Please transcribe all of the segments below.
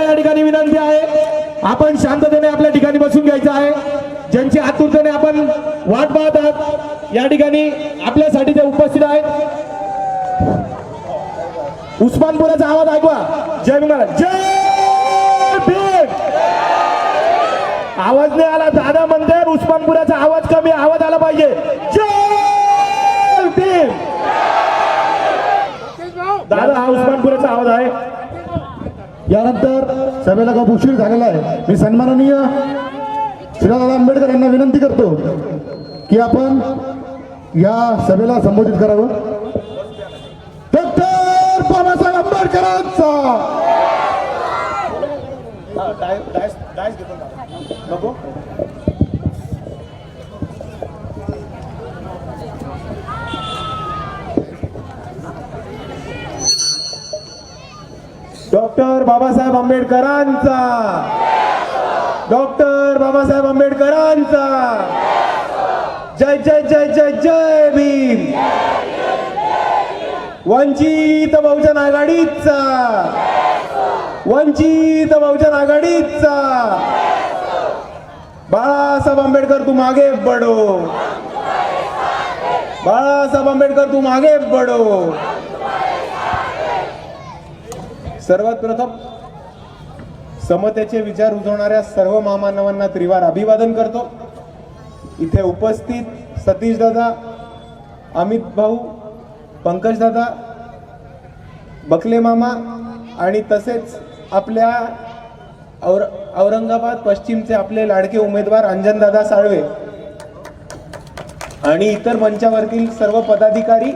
या ठिकाणी विनंती आहे, आपण शांततेने आपल्या ठिकाणी बसून घ्यायचं आहे. ज्यांची आतुरतेने आपण वाट पाहत आहात या ठिकाणी आपल्यासाठी जे उपस्थित आहेत. उस्मानपुराचा आवाज ऐकवा. जय भीम, जय भीम. आवाज नाही आला, दादा म्हणते उस्मानपुराचा आवाज कमी, आवाज आला पाहिजे. जय भीम. दादा हा उस्मानपुराचा आवाज आहे. यानंतर सभेला खूप उशीर झालेला आहे. मी सन्माननीय श्रीदादा आंबेडकर यांना विनंती करतो की आपण या सभेला संबोधित करावं. डॉक्टर बाबासाहेब आंबेडकरांचा नको. डॉक्टर बाबासाहेब आंबेडकरांचा, डॉक्टर बाबासाहेब आंबेडकरांचा. जय जय जय जय जय भीम. वंचित बहुजन आघाडीचा, वंचित बहुजन आघाडीचा. बाळासाहेब आंबेडकर तुम आगे बढ़ो, बाळासाहेब आंबेडकर तुम आगे बढ़ो. सर्वात प्रथम समतेचे विचार रुजवणाऱ्या सर्व महामानवांना त्रिवार अभिवादन करतो. इथे उपस्थित सतीश दादा, अमित भाऊ, पंकज दादा, बकले मामा आणि तसेच आपल्या औरंगाबाद पश्चिमचे आपले लाडके उमेदवार अंजन दादा साळवे आणि इतर मंचावरील सर्व पदाधिकारी,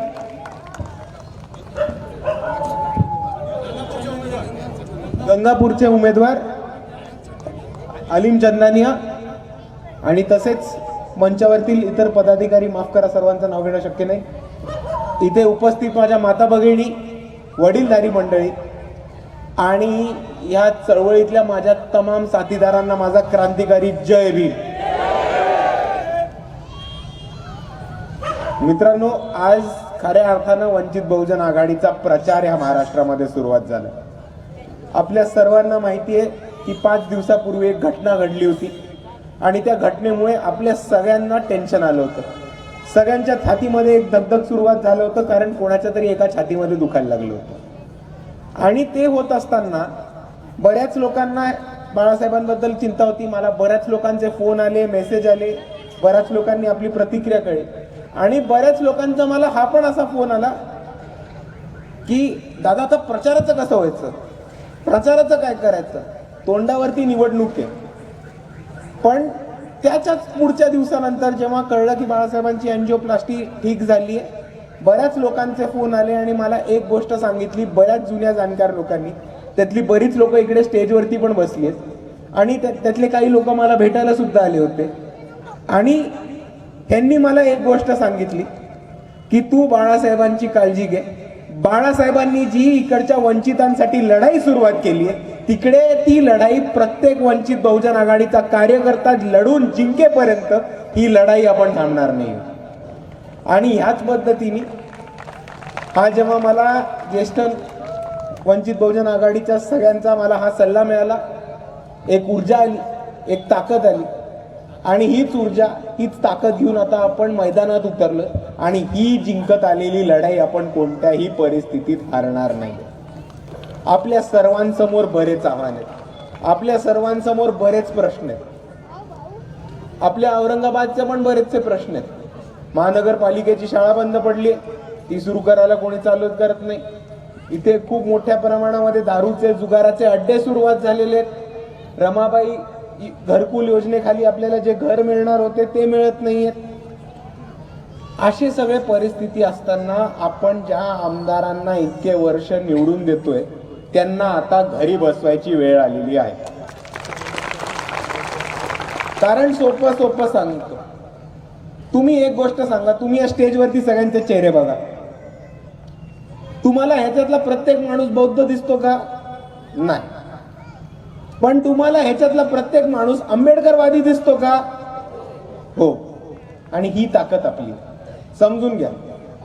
गंगापूरचे उमेदवार अलीम चंदानिया आणि तसेच मंचावरील इतर पदाधिकारी, माफ करा सर्वांचं नाव घेणं शक्य नाही. इथे उपस्थित माझ्या माता भगिनी, वडीलधारी मंडळी आणि या चळवळीतल्या माझ्या तमाम साथीदारांना माझा क्रांतिकारी जय भीम. मित्रांनो, आज खऱ्या अर्थानं वंचित बहुजन आघाडीचा प्रचार या महाराष्ट्रामध्ये सुरुवात झाला. आपल्या सर्वांना माहिती आहे की 5 दिवसापूर्वी एक घटना घडली होती आणि त्या घटनेमुळे आपल्या सगळ्यांना टेन्शन आलं होतं. सगळ्यांच्या छातीमध्ये एक धगधग सुरुवात झालं होतं, कारण कोणाच्या तरी एका छातीमध्ये दुखायला लागलं होतं. आणि ते होत असताना बऱ्याच लोकांना बाळासाहेबांबद्दल चिंता होती. मला बऱ्याच लोकांचे फोन आले, मेसेज आले, बऱ्याच लोकांनी आपली प्रतिक्रिया कळली आणि बऱ्याच लोकांचा मला हा पण असा फोन आला की दादा आता प्रचाराचं कसं व्हायचं, प्रचाराचं काय करायचं, तोंडावरती निवडणूक आहे. पण त्याच्याच पुढच्या दिवसानंतर जेव्हा कळलं की बाळासाहेबांची एंजिओप्लास्टी ठीक झाली आहे, बऱ्याच लोकांचे फोन आले आणि मला एक गोष्ट सांगितली बऱ्याच जुन्या जाणकार लोकांनी. त्यातली बरीच लोक इकडे स्टेजवरती पण बसली आहेत आणि त्यातले काही लोक मला भेटायला सुद्धा आले होते आणि त्यांनी मला एक गोष्ट सांगितली की तू बाळासाहेबांची काळजी घे. बाळासाहेबांनी जी इकडच्या वंचितांसाठी लढाई सुरुवात केली आहे तिकडे ती लढाई प्रत्येक वंचित बहुजन आघाडीचा कार्यकर्ता लढून जिंकेपर्यंत ही लढाई आपण थांबणार नाही. आणि ह्याच पद्धतीने हा जेव्हा मला ज्येष्ठ वंचित बहुजन आघाडीच्या सगळ्यांचा मला हा सल्ला मिळाला, एक ऊर्जा आली, एक ताकद आली आणि हीच ऊर्जा, हीच ताकद घेऊन आता आपण मैदानात उतरलं आणि ही जिंकत आलेली लढाई आपण कोणत्याही परिस्थितीत हारणार नाही. आपल्या सर्वांसमोर बरेच आव्हान आहेत, आपल्या सर्वांसमोर बरेच प्रश्न आहेत. आपल्या औरंगाबादचे पण बरेचसे प्रश्न आहेत. महानगरपालिकेची शाळा बंद पडली, ती सुरू करायला कोणी चालू करत नाही. इथे खूप मोठ्या प्रमाणामध्ये दारूचे, जुगाराचे अड्डे सुरुवात झालेले आहेत. रमाबाई घरकुल योजनेखाली आपल्याला जे घर मिळणार होते ते मिळत नाहीयेत. अशी सगळे परिस्थिती असताना आपण ज्या आमदारांना इतके वर्ष निवडून देतोय त्यांना आता घरी बसवायची वेळ आलेली आहे. कारण सोपं सांगतो, तुम्ही एक गोष्ट सांगा, तुम्ही या स्टेजवरती सगळ्यांचे चेहरे बघा, तुम्हाला ह्याच्यातला प्रत्येक माणूस बौद्ध दिसतो का? नाही. पण तुम्हाला ह्याच्यातला प्रत्येक माणूस आंबेडकरवादी दिसतो का? हो. आणि ही ताकद आपली समजून घ्या.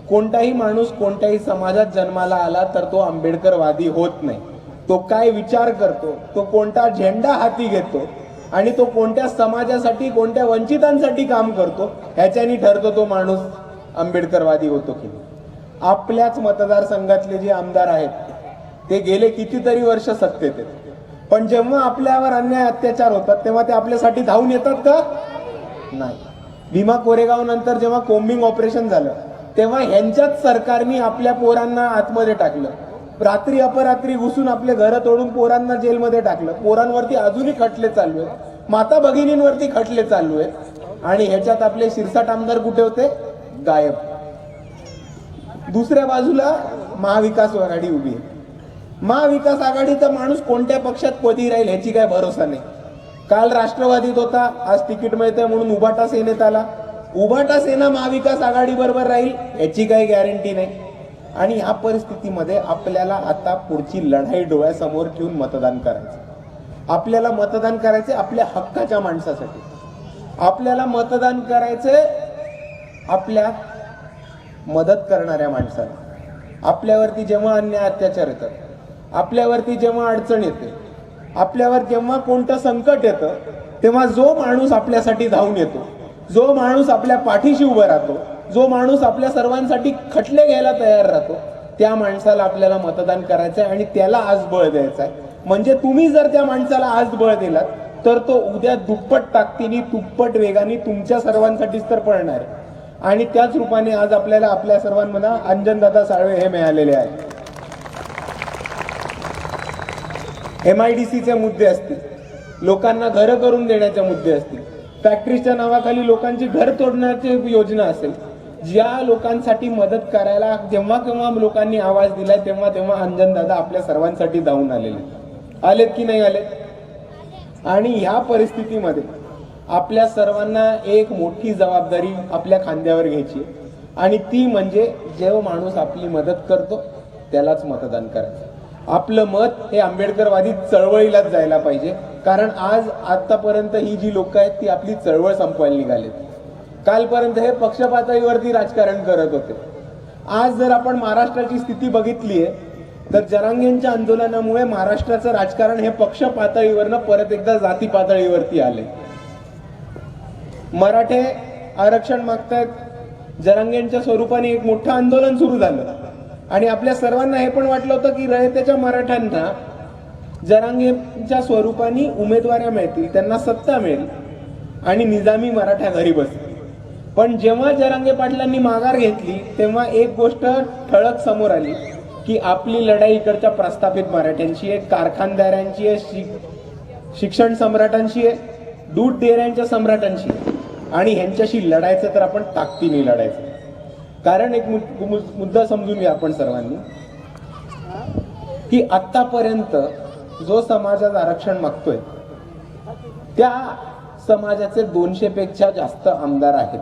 कोणताही माणूस कोणत्याही समाजात जन्माला आला तर तो आंबेडकरवादी होत नाही. तो काय विचार करतो, तो कोणता झेंडा हाती घेतो आणि तो कोणत्या समाजासाठी, कोणत्या वंचितांसाठी काम करतो, ह्याच्यानी ठरतो तो माणूस आंबेडकरवादी होतो की नाही. आपल्याच मतदारसंघातले जे आमदार आहेत ते गेले कितीतरी वर्ष सत्तेत आहेत, पण जेव्हा आपल्यावर अन्याय अत्याचार होतात तेव्हा ते आपल्यासाठी धावून येतात का? नाही. भीमा कोरेगाव नंतर जेव्हा कोम्बिंग ऑपरेशन झालं तेव्हा ह्यांच्याच सरकारने आपल्या पोरांना आतमध्ये टाकलं, रात्री अपरात्री घुसून आपले घरं तोडून पोरांना जेलमध्ये टाकलं. पोरांवरती अजूनही खटले चालू आहेत, माता भगिनींवरती खटले चालू आहेत, आणि ह्याच्यात आपले शिरसाट आमदार कुठे होते? गायब. दुसऱ्या बाजूला महाविकास आघाडी उभी आहे. महाविकास आघाडीचा माणूस कोणत्या पक्षात कधी राहील ह्याची काय भरोसा नाही. काल राष्ट्रवादीत होता, आज तिकीट मिळतंय म्हणून उभाटा सेनेत आला. उभाटा सेना महाविकास आघाडी बरोबर राहील याची काही गॅरंटी नाही. आणि ह्या परिस्थितीमध्ये आपल्याला आता पुढची लढाई डोळ्यासमोर ठेवून मतदान करायचं. आपल्याला मतदान करायचे आपल्या हक्काच्या माणसासाठी. आपल्याला मतदान करायचे आपल्या मदत करणाऱ्या माणसाला. आपल्यावरती जेव्हा अन्याय अत्याचार येतात, आपल्यावरती जेव्हा अडचण येते, आपल्यावर जेव्हा कोणतं संकट येतं, तेव्हा जो माणूस आपल्यासाठी धावून येतो, जो माणूस आपल्या पाठीशी उभा राहतो, जो माणूस आपल्या सर्वांसाठी खटले घ्यायला तयार राहतो, त्या माणसाला आपल्याला मतदान करायचं आहे आणि त्याला आज बळ द्यायचं आहे. म्हणजे तुम्ही जर त्या माणसाला आज बळ दिलात तर तो उद्या दुप्पट ताकदीने, दुप्पट वेगाने तुमच्या सर्वांसाठीच तर पळणार आहे. आणि त्याच रूपाने आज आपल्याला आपल्या सर्वांना अंजनदादा साळवे हे मिळालेले आहेत. MIDCचे मुद्दे असतील, लोकांना घरं करून देण्याचे मुद्दे असतील, फॅक्टरीच्या नावाखाली लोकांची घर तोडण्याची योजना असेल, ज्या लोकांसाठी मदत करायला जेव्हा केव्हा लोकांनी आवाज दिलाय तेव्हा तेव्हा अंजनदादा आपल्या सर्वांसाठी धावून आलेत की नाही आलेत. आणि ह्या परिस्थितीमध्ये आपल्या सर्वांना एक मोठी जबाबदारी आपल्या खांद्यावर घ्यायची, आणि ती म्हणजे जो माणूस आपली मदत करतो त्यालाच मतदान करायचं. आपलं मत हे आंबेडकरवादी चळवळीलाच जायला पाहिजे. कारण आज आतापर्यंत ही जी लोक आहेत ती आपली चळवळ संपवायला निघालेत. कालपर्यंत हे पक्ष पातळीवरती राजकारण करत होते. आज जर आपण महाराष्ट्राची स्थिती बघितली आहे तर जरांगेंच्या आंदोलनामुळे महाराष्ट्राचं राजकारण हे पक्ष पातळीवरनं परत एकदा जाती पातळीवरती आले. मराठे आरक्षण मागतायत, जरांगेंच्या स्वरूपाने एक मोठं आंदोलन सुरू झालं आणि आपल्या सर्वांना हे पण वाटलं होतं की रयतेच्या मराठ्यांना जरांगेंच्या स्वरूपाने उमेदवाऱ्या मिळतील, त्यांना सत्ता मिळेल आणि निजामी मराठा घरी बसतील. पण जेव्हा जरांगे पाटलांनी माघार घेतली तेव्हा एक गोष्ट ठळक समोर आली की आपली लढाई इकडच्या प्रस्थापित मराठ्यांची आहे, कारखानदारांची आहे, शिक्षण सम्राटांची आहे, दूध डेऱ्यांच्या सम्राटांची आहे. आणि ह्यांच्याशी लढायचं तर आपण ताकदीने लढायचं. कारण एक मुद्दा समजून घ्या आपण सर्वांनी की आतापर्यंत जो समाजात आरक्षण मागतोय त्या समाजाचे 200 पेक्षा जास्त आमदार आहेत,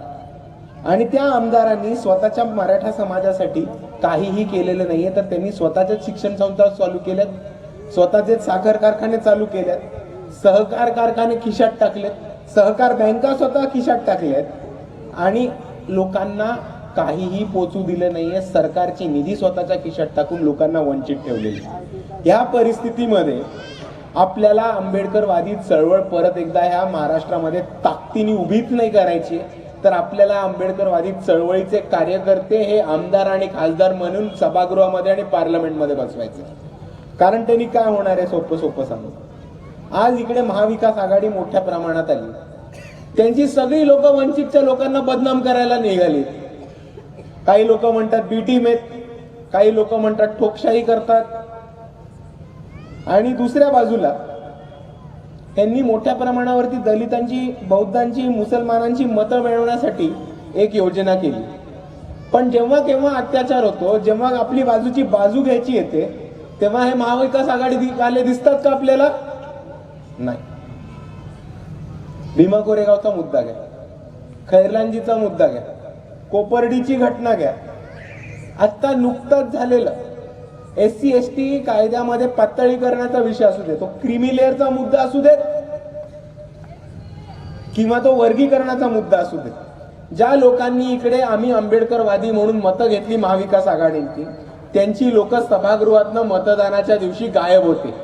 आणि त्या आमदारांनी स्वतःच्या मराठा समाजासाठी काहीही केलेलं नाहीये. तर त्यांनी स्वतःच्याच शिक्षण संस्था चालू केल्यात, स्वतःचे साखर कारखाने चालू केल्यात, सहकार कारखाने खिशात टाकलेत, सहकार बँका स्वतः खिशात टाकल्यात, आणि लोकांना काहीही पोचू दिलं नाहीये. सरकारची निधी स्वतःच्या खिशात टाकून लोकांना वंचित ठेवलेली. या परिस्थितीमध्ये आपल्याला आंबेडकरवादी चळवळ परत एकदा ह्या महाराष्ट्रामध्ये ताकदीने उभीच नाही करायची, तर आपल्याला आंबेडकरवादी चळवळीचे कार्यकर्ते हे आमदार आणि खासदार म्हणून सभागृहामध्ये आणि पार्लमेंटमध्ये बसवायचे. कारण त्यांनी काय होणार आहे सोपं सांगू. आज इकडे महाविकास आघाडी मोठ्या प्रमाणात आली, त्यांची सगळी लोक वंचितच्या लोकांना बदनाम करायला निघाली. काही लोक म्हणतात बी टीम आहेत, काही लोक म्हणतात ठोकशाही करतात, आणि दुसऱ्या बाजूला त्यांनी मोठ्या प्रमाणावरती दलितांची, बौद्धांची, मुसलमानांची मतं मिळवण्यासाठी एक योजना केली. पण जेव्हा केव्हा अत्याचार होतो, जेव्हा आपली बाजूची बाजू घ्यायची येते, तेव्हा हे महाविकास आघाडी आले दिसतात का आपल्याला? नाही. भीमा कोरेगावचा मुद्दा घ्या, खैरलांजीचा मुद्दा घ्या, कोपर्डीची घटना घ्या, आता नुकताच झालेलं SC ST कायद्यामध्ये पातळीकरणाचा विषय असू दे, तो क्रीमी लेअरचा मुद्दा असू देत किंवा तो वर्गीकरणाचा मुद्दा असू दे, ज्या लोकांनी इकडे आम्ही आंबेडकरवादी म्हणून मतं घेतली महाविकास आघाडींची, त्यांची लोक सभागृहातनं मतदानाच्या दिवशी गायब होते.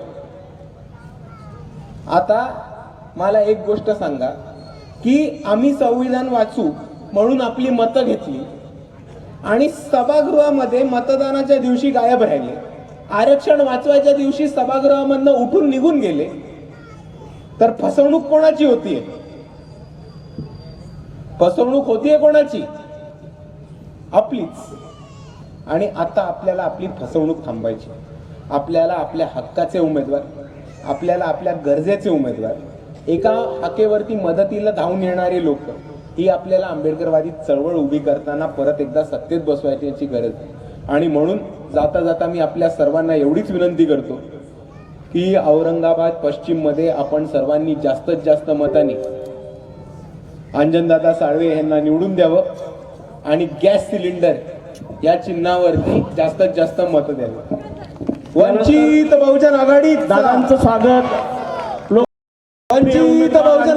आता मला एक गोष्ट सांगा की आम्ही संविधान वाचू म्हणून आपली मतं घेतली आणि सभागृहामध्ये मतदानाच्या दिवशी गायब राहिले, आरक्षण वाचवायच्या दिवशी सभागृहामधनं उठून निघून गेले, तर फसवणूक कोणाची होतीये? फसवणूक होतीये कोणाची? आपलीच. आणि आता आपल्याला आपली फसवणूक थांबायची. आपल्याला आपल्या हक्काचे उमेदवार, आपल्याला आपल्या गरजेचे उमेदवार, एका हाकेवरती मदतीला धावून येणारे लोक, ही आपल्याला आंबेडकरवादी चळवळ उभी करताना परत एकदा सत्तेत बसवायची गरज आहे. आणि म्हणून जाता जाता मी आपल्या सर्वांना एवढीच विनंती करतो की औरंगाबाद पश्चिम मध्ये आपण सर्वांनी जास्तीत जास्त मताने अंजनदादा साळवे यांना निवडून द्यावं आणि गॅस सिलेंडर या चिन्हावरती जास्तीत जास्त मत द्यावी. वंचित बहुजन आघाडी दादांचं स्वागत. वंचित बहुजन